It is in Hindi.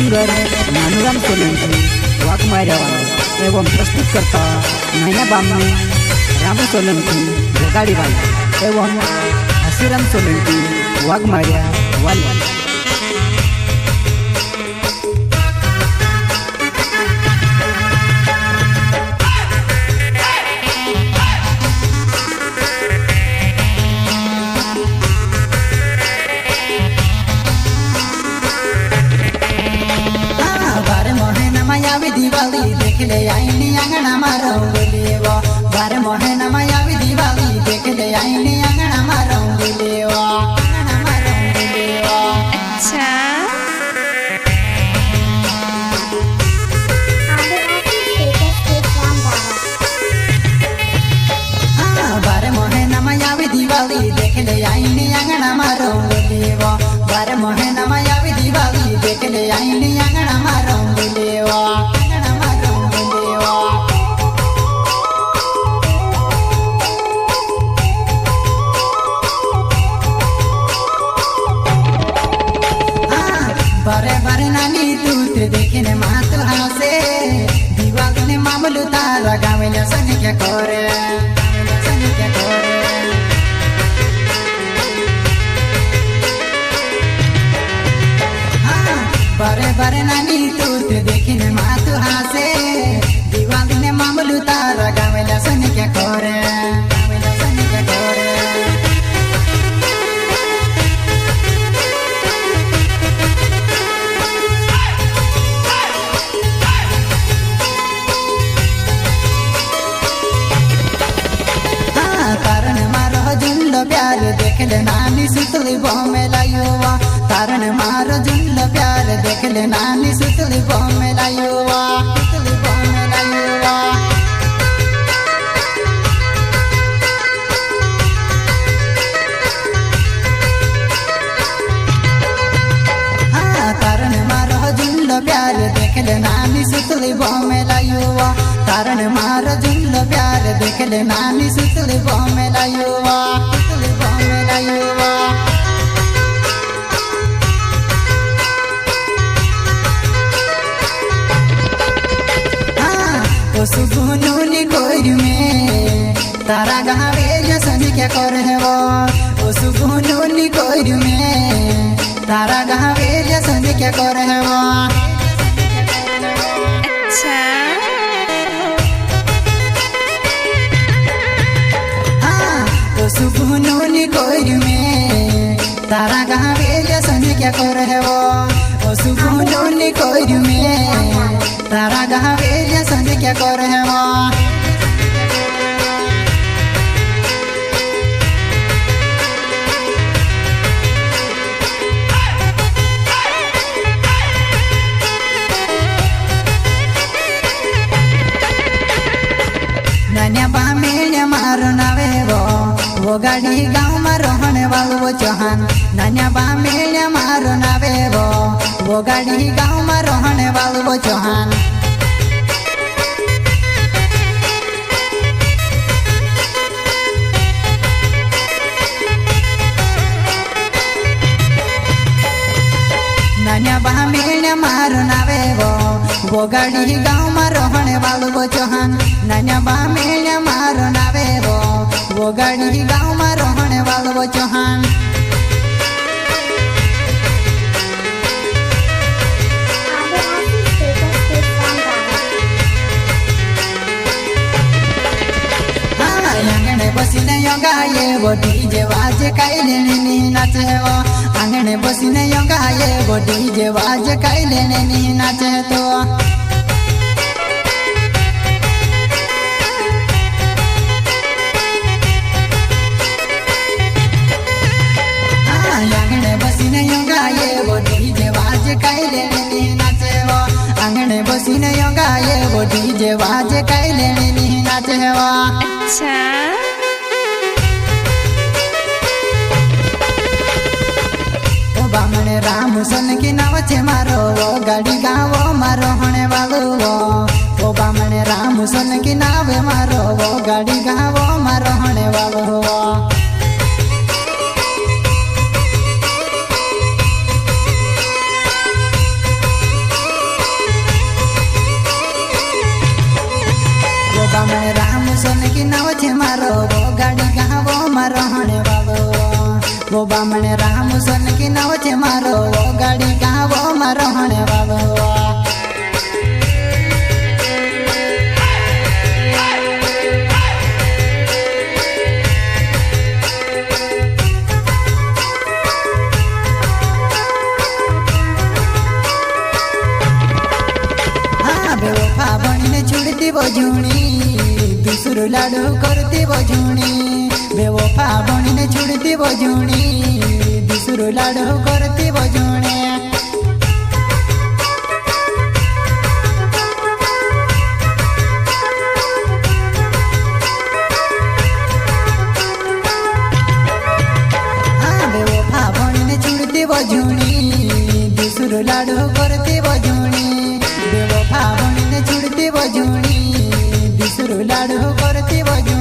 सिंगर नानूराम सोलंकी वाघमार्यावाला एवं प्रस्तुत करता नैना बामणी रामू सोलंकी जगाड़ीवाला एवं हसीराम सोलंकी वाघमार्या वाला। दिवाली देख ले आईनी अंगना मारंगली वो बार महीना में आवी दिवाली देख ले आईनी अंगना मारंगली वो अंगना मारंगली वो। अच्छा बार महीना में आवी दिवाली देख ले आईनी अंगना मारंगली वो बार महीना में आवी दिवाली देख ले आईनी अंगना मारंगली वो। बारे बारे नानी तूते देखने मात हासे दिवाली ने मामलू तारा गावेला सनी क्या करे सनी क्या करे। बारे बारे नानी तूते देखने मात हासे दिवाली ने मामलू तारा गावेला सनी क्या करे गावेला सनी क्या करे। प्यार देख ले नानी सुतली बहमे लायुवा तारण मारो झुंड प्यार देख ले नानी सुतली बहमे लायुवा सुतली बहमे लायुवा। तारण मारो झुंड प्यार देख ले नानी सुतली बहमे लायुवा तारण मारो झुंड प्यार देख ले नानी सुतली बहमे लायुवा सुतली बहमे लायुवा। ओ सुगुनुनी कोइर में तारा गावे जसन क्या करे वो ओ सुगुनुनी कोइर में तारा गावे जसन क्या करे वो। अच्छा सुगुनुनी कोइर में तारा गावे जसन क्या करे वो ओ सुगुनुनी कोइर में तारा गावे जसन क्या करे वो। नन्या बामेण्या मारो नावे वो गाड़ी गाँव में रहने वालो वो चौहान नन्या बामेण्या मारो नावे वो गाड़ी गाँव में रहने वालो वो चौहान। नन्या बामेण्या मारो नावे वो गाड़ी गाँव में रहने वालो वो चौहान नन्या बामेण्या मारो नावे वो गाड़ी गाँव में रहने वालो वो चौहान। आंगने बसीने गाये वो डीजे वाजे काइले नी नाचे वो आंगने बसीने गाये वो डीजे वाजे काइले नी नाचे तो। आंगने बसीने गाये वो डीजे वाजे काइले नी नाचे वो आंगने बसीने गाये वो डीजे वाजे काइले नी नाचे वो। अच्छा बामणे राम सन की नाव छे मारो वो गाड़ी गाँव मारो होने वालो वो बामणे राम सन की नाव मारो वो गाड़ी गाँव मारो होने वालो। સોલંકી નાવ છે મારો વોગાડી ગામમાં રહણે વાળો વો બામણે રામ સોલંકી નાવ છે મારો વોગાડી ગામમાં રહણે વાળો बेवफा बनीने छुड़ती बजूनी दूसरो लाडू करती बजूनी बेवफा बनीने छुड़ती बजूनी दूसरो लाडू करती बजूनी बेवफा बनीने छुड़ती बजूनी दूसरो लाडू करती बजूनी बेवफा बनीने छुड़ती बजूनी दूसरो लाडू करती बजूनी